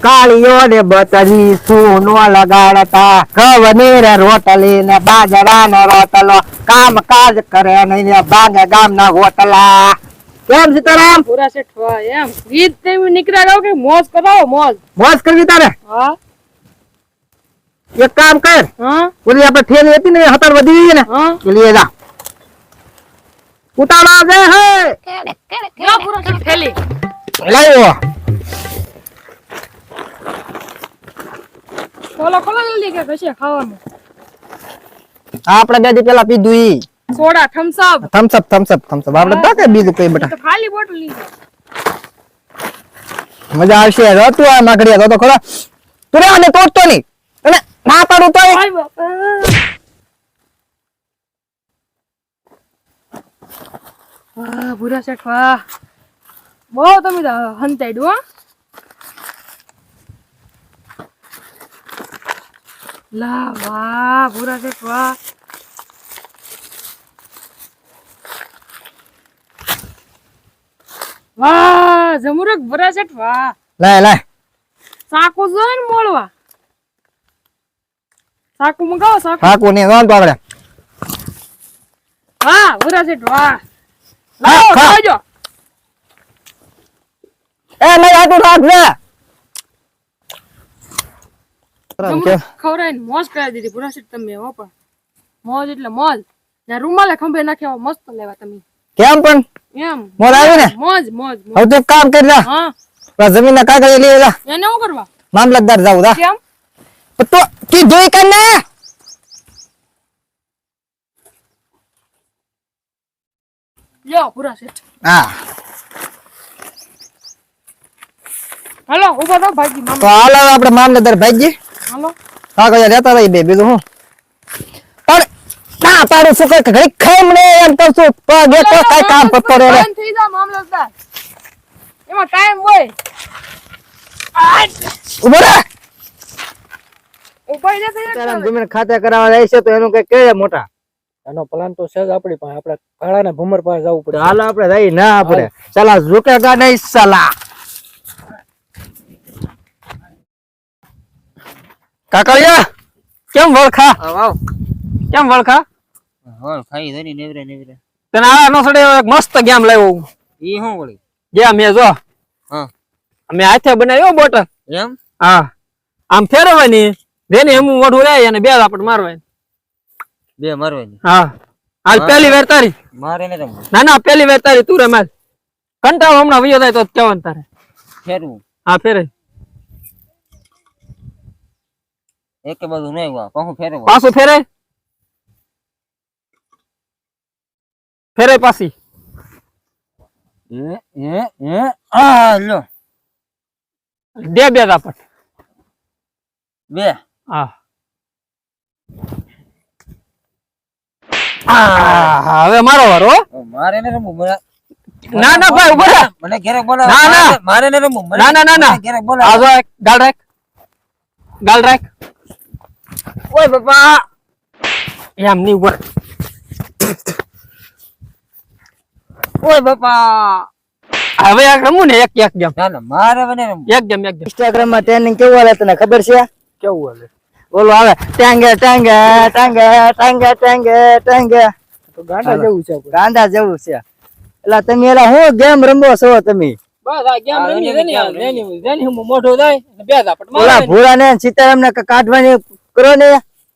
કાળીઓ ને બતરી શું નો લગાડતા ઘઉં ને રોટલી ને બાજરા ને રોટલો કામ કાજ કરે નહીં ને ભાગે ગામ ના હોટલા. કેમ સીતારામ? પૂરા સેઠ એમ ગીત તમે નીકળ્યા રહો કે મોજ કરાવો મોજ મોજ કરવી તારે? હા એક કામ કર, હા ઓલી આપણે થેલી હતી ને હતાર વધી ગઈ ને હા એ લઈ જા. ઉતાવળા દે હે યો પૂરા સેઠ થેલી લાવ્યો. ખોલો જલ્દી કે કશે ખાવાનું આપણે બે દી પેલા પીધું ઈ સોડા થમ્સઅપ થમ્સઅપ આપણે તો કે બીજું કઈ બેટા તો ખાલી બોટલ લીધી મજા આવશે. જો તું આ માગડિયા તો ખરા તું આને તોડતો નહીં અને ના પાડું તો હાય બાપા વાહ પૂરા સેઠ વાહ બહુ તમે તો હંતાડ્યું હો લા વાહ પૂરા સેઠ વાહ વાહ જમુરક પૂરા સેઠ વાહ લાય સાકુ જોઈ ને મોળવા સાકુ મંગાવો સાકુ હાકુ ને નોંધ પાડે. વાહ પૂરા સેઠ વાહ ખા, લાવો ખા. ખાજો એ નહીં આટલું રાખજે. ખવડાવીને મોજ કરાવી દીધી પૂરા સેઠ તમે હો પણ મોજ એટલે મોજ ને રૂમાલે ખંભે નાખ્યા મસ્ત લેવા તમે કેમ પણ એમ મોજ આવી ને? મોજ મોજ મોજ. હવે તું કામ કરી જા. હા જમીન ના કાગળ લઈ જા. એને શું કરવા મામલતદાર જાવ જા. કેમ તો કી જોઈ કર ને. લ્યો પૂરા સેઠ હા હાલો ઉભો રહો ભાઈજી તો મામા હાલ હવે આપણે મામલતદાર ભાઈજી હાલો કાગળ લેતા રહી બે બીજું હું પણ ના પાડું શું કઈ ઘડી ખાઈ મને એમ કહું છું પગ એક કઈ કામ કરતો રહે રે. બંધ થઈ જા મામલતદાર એમાં ટાઈમ હોય ઉભો રે. ઉપાય નથી સીતારામ જમીન ખાતે કરાવવા જાય છે તો એનું કઈ કહે મોટા એનો પ્લાન તો છે જ આપણી પાસે. આપણે કાળા ને ભમર પાસે જવું પડે. હાલો આપણે જઈ ના આપણે ચલા ઝુકેગા નહીં સલા. કાકડિયા કેમ વળખા? વાવ કેમ વળખા? હોલ ખાઈ ધરી નેવરે તને આ નો સડે એક મસ્ત ગેમ લાવ્યો હું. ઈ હું વળી ગેમ એ જો હા અમે હાથે બનાવ્યો બોટલ. એમ હા આમ ફેરવવાની જેને એમ મોઢું રહે અને બે આપડ મારવાની. બે મારવાની હા હાલ હા. પહેલી વાર તારી. મારે ને રમવું ના ના પહેલી વાર તારી તું રમાલ. કંટાળો હમણાં વયો જાય તો કેવાનું તારે. ફેરવું હા ફેરે એકે બાજુ નહીં વા પાછું ફેરવું પાછું ફેરે ફેરે પાછી આ લો દે બે આપડ. બે હા હા હવે મારો વારો હો. મારે ને રમવું ના ના ભાઈ ઉભો રહે. મને ઘરે બોલાવ ના, ના. મારે ને રમવું ના ના ના ના ઘરે આ બોલાવ જો એક ગાલ રાખ ગાલ રાખ. ઓય બાપા એમ નહીં ઉભો રહે. ઓય બાપા હવે આ રમું ને એક એક ગેમ ના ના મારે મને રમવું એક ગેમ ઇન્સ્ટાગ્રામ માં ટ્રેનિંગ કેવું હાલે તને ખબર છે? કેવું હાલે? ઓલો આવે ટાંગે ટાંગે ટાંગે ટાંગે ટાંગે ટાંગે તો ગાંડા જેવું છે આપણે. ગાંડા જેવું છે. એટલે તમે એલા હું ગેમ રમો છો તમે? બસ આ ગેમ આ રમી રમી જની ગેમ જની જની હું મોઢો જાય ને બે ઝાપટ ઓલા મારે ભૂરા ને સીતારામ ને કાઢવાની કરો ને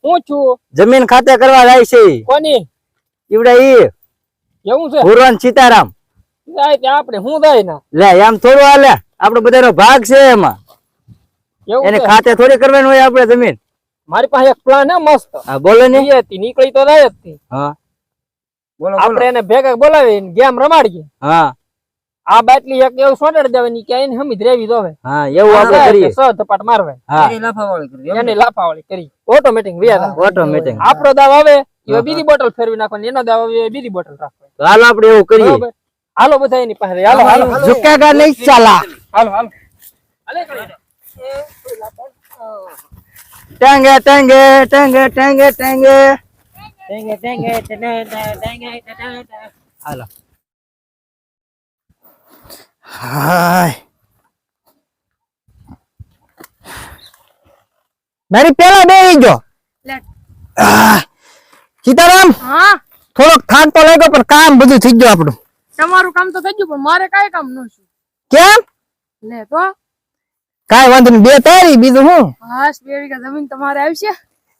હું છું જમીન ખાતે કરવા જાય છે કોની ઈવડે ઈ એવું છે ભૂરો ને સીતારામ. જાય ત્યાં આપણે હું જાય ના લે એમ થોડું હાલે આપડે બધાનો ભાગ છે એમાં. એવું એને છે ખાતે થોડી કરવાની હોય આપણે જમીન. મારી પાસે એક પ્લાન હે મસ્ત હા બોલો ને. ઈ હતી નીકળી તો જાય જ હતી હા બોલો આપણે એને ભેગા બોલાવીને ગેમ રમાડીએ હા આ બાટલી એક એવું સોટાડી દેવાની કે એને હમી રેવી દોવે હા એવું આપણે કરીએ. સ ધપાટ મારવા હા એની લાફાવાળી કરી એમ. એને લાપાવાળી કરી ઓટોમેટિક વ્યાજ ઓટોમેટિક. આપણો દાવ આવે એ હા. બીજી બોટલ ફેરવી નાખવાની એનો દાવ આવે એ બીજી બોટલ રાખવાની હાલ આપણે એવું કરીએ. બરોબર હાલો બધા એની પાસે હાલો હાલો હાલો ઝુકેગા નહીં ચાલા. હાલો હાલે કરી ટાંગે ટાંગે ટાંગે ટાંગે ટાંગે ટેંગે ટેંગે ટેંગે ટેંગે હાલો. હાય મારી પેલા બેહી ગયો લે સીતારામ હા થોડોક થાક તો લાગ્યો પણ કામ બધું થઈ ગયું આપણું તમારું કામ તો થઈ ગયું પણ મારે કાંઈ કામ ન છે કેમ લે તો કાંઈ વાંધો નહીં બે તારી બીજું હું હાસ 2 વીઘા જમીન તમારે આવશે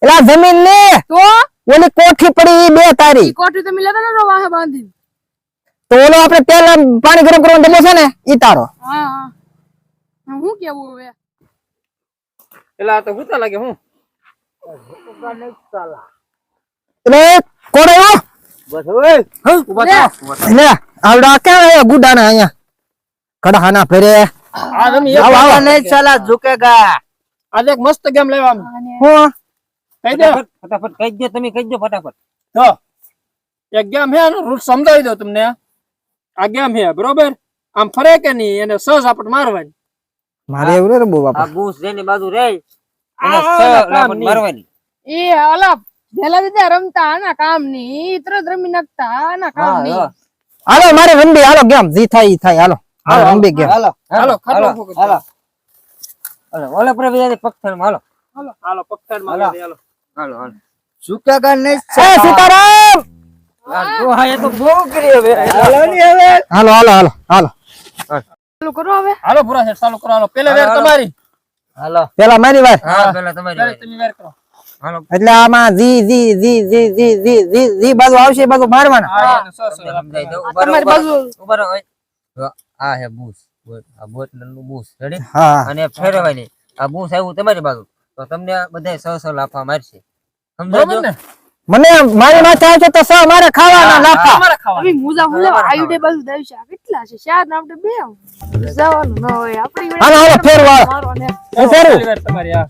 એલા જમીન ને તો ઓલી કોઠી પડી ઈ બે તારી ઈ કોઠી તમે લેતા ને વાહે બાંધી તો ઓલો આપણે તેલ પાણી ગરમ કરવાનો ડબ્બો છે ને ઈ તારો હા હા હું કેવું હવે પેલા તો હુતા લાગે હું એટલે કોડો બસ ઓય ઉભા લે. થા લે આવડા ક્યાં આયા ગુડાના અહીંયા કડાહાના ફેરે આ રમી આવ, આવ. નહીં સાલા ઝુકેગા આજે એક મસ્ત ગેમ લેવા અમે આને હું કહી દે ફટાફટ કહી દો તમે કહી દો ફટાફટ તો એક ગેમ હે આનો રૂટ સમજાવી દો તમને આ ગેમ હે બરોબર આમ ફરે કે નહીં એને સસ આપટ મારવાની મારે એવું રે બહુ આ બાપા બૂસ જેની બાજુ રે એને આ સ કામ લાપટ નહીં. મારવાની એ અલા પેલા દીધા રમતા આના કામ ની ઈ તરત રમી નાખતા આના કામ હા, ની હા. હાલો મારે રમવી હાલો ગેમ જી થાય ઈ થાય હાલો હાલો રમવી ગેમ હાલો હાલો, હાલો ખાટલો ફૂંકો. હાલો હાલો ઓલે પર બીજા પગથાણ હાલો હાલો પકડ માં હાલો. હાલો હાલો હાલો ઝુકેગા નહીં એ સીતારામ આ હા એ તો બહુ કરી હવે હાલો ની હવે હાલો હાલો હાલો હાલો ચાલુ કરો હવે હાલો પૂરા સેટ ચાલુ કરો હાલો પેલે વેર હાલો. તમારી હાલો પેલા મારી વાર હા પેલા તમારી ત્યારે વારી. તમે વેર કરો હાલો એટલે આમાં જી જી જી જી જી જી જી જી બાજુ આવશે એ બાજુ મારવાના હા એને સસ તમને સમજાઈ દઉં. આ ઉભા રહો, તમારી ઉભા રહો. બાજુ ઉભા રહો. જો, આ હે બૂસ આ બોટલનું બૂસ રેડી હા અને ફેરવાની આ બૂસ આવ્યું તમારી બાજુ તો તમને બધા સ લાફા મારશે બરોબર સમજાજો ને મને મારી માથે આવશે તો સ મારે ખાવાના લાફા તમારે ખાવાનું હવે મુજા હું લેવા આયુડે બાજુ દાવશે આ કેટલા છે ચાર ને આપણે બે જવાનું ન હોય આપણી હાલો હાલો ફેરવા મારવાને એ ફેરવું પેલી વેર તમારી હા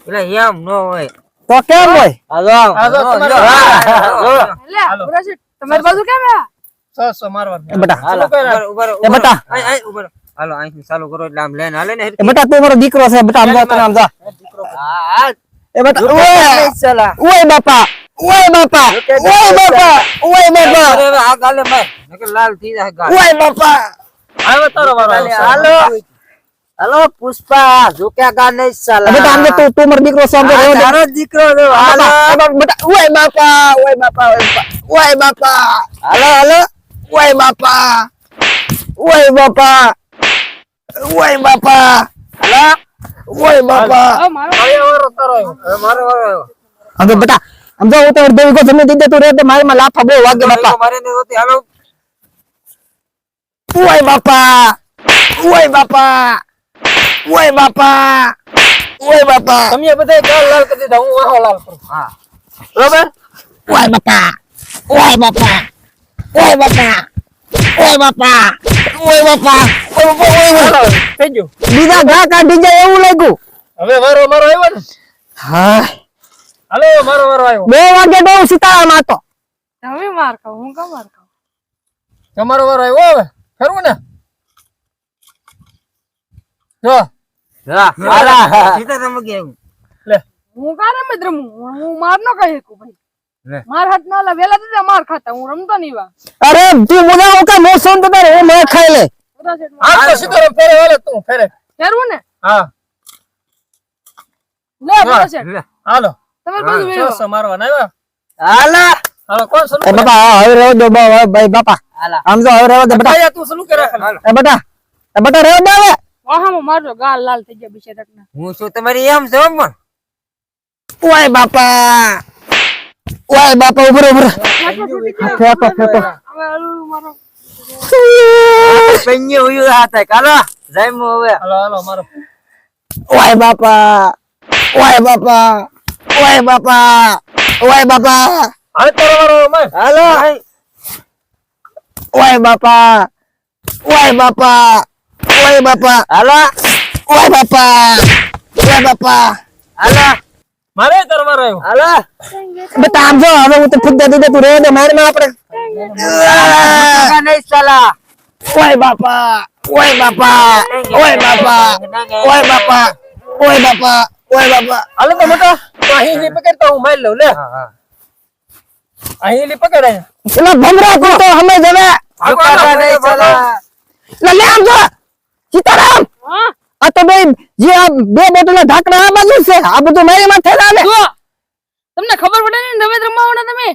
એટલે એમ ન હોય તો કેમ હોય હાલો હાલો, તમારે લે પૂરા છે તમારી બાજુ કેમ હે સસ મારવાની એ બેટા ચાલુ કરો. એ બેટા હાલો અહીંથી ચાલુ કરો એટલે આમ લેન હાલે ને એ બેટા તું મારો દીકરો છે બેટા આમ જા તને આમ જા એ બેટા ઓય બાપા ઓય બાપા ઓય બાપા ઓય બાપા હવે આ ગાલે માર નકર લાલ થઈ જાય ગાલ ઓય બાપા હવે તારો વારો આવશે. હાલો પુષ્પા ઝુકેગા નહીં સાલા બેટા આમ જા તું મારો દીકરો છે આમ જા રહેવા દે. તારો દીકરો છે હાલો બેટા ઓય બાપા ઓય બાપા ઓય બાપા હાલો હાલો ઓય બાપા ઓય બાપા ઓય બાપા હાલો ઓય બાપા હવે મારો હવે વારો તારો આવ્યો. હવે મારો વારો આવ્યો આમ તો બેટા આમ જો હું તો અડધો વીઘો જમીન દીધે તું રહે મારી માં લાફા બહુ વાગે બાપા મારે ને હોતી હાલો ઓય બાપા ઓય બાપા ઓય બાપા ઓય બાપા તમે બધા ગાલ લાલ કરી દીધા હું વાહો લાલ કરું હા બરોબર ઓય બાપા ઓય બાપા ઓય બાપા ઓય બાપા ઓય બાપા ઓય બાપા ઓય બાપા. હાલો, થઈ ગયું બીજા ઘા કાઢી જાય એવું લાગ્યું હવે વારો મારો આવ્યો ને હા હાલો મારો વારો આવ્યો 2 વાગે બહુ સીતારામ હતો તમે માર ખાવ હું કા માર ખાવ તમારો વારો આવ્યો હવે ખરું ને જો હા હાલા સીધા તમે કેવું લે હું કા રમે જ રમું હું માર ન કહી શકું ભાઈ લે. માર હાથ ના લા વેલા દીધા માર ખાતા હું રમતો નહીં વા અરે તું મુજા હું કા મોસમ તો તારે હું મેં ખાઈ લે પૂરા છે આ તો સીધો ફેરે વાલે તું ફેરે ફેરવું ને હા લે પૂરા છે હાલો તમારી બાજુ વેલો સસ મારવાના આવ્યા હાલા હાલો કોણ એ સલું બાપા હવે રહેવા દો ભાઈ બાપા હાલા આમ જો હવે રહેવા દે બેટા કરે તું સલું કરે હાલો એ બેટા રહેવા દે હવે વાહામાં મારજો ગાલ લાલ થઈ ગયા બિચારા હું શું તમારી એમ છે પણ ઓય બાપા ઓય બાપા ઉભરો ઉભરો ફેંકો ફેંકો હવે અલુ મારો પૈયે ઉયું હાથે કાલો જાયમો હવે હાલો હાલો મારો ઓય બાપા ઓય બાપા ઓય બાપા ઓય બાપા હવે તારો વારો માર હાલો ઓય બાપા ઓય બાપા ઓય બાપા હાલો ઓય બાપા ઓય બાપા હાલો મારે તારો વારો આવ્યો હાલો બેટા આમ જો હવે હું તો ફુદ્દા દીધે તું રહેવા દે મારી માં આપણે ઝુકેગા નહીં સાલા ઓય બાપા ઓય બાપા ઓય બાપા ઓય બાપા ઓય બાપા ઓય બાપા હાલો તો મોટા તો અહીં ની પકડતા હું મારી લઉં લે હા હા અહીં ની પકડ અહીંયા. એલા ભમરા તું તો હમે જવે ઝુકેગા નહીં સાલા લે આમ જો સીતારામ હા આ તો બે જે આ બે બોટલ ઢાંકણા આ બાજુ છે, આ બધું મારી માથે લાવે. જુઓ, તમને ખબર પડે ને રમત રમવાના તમે.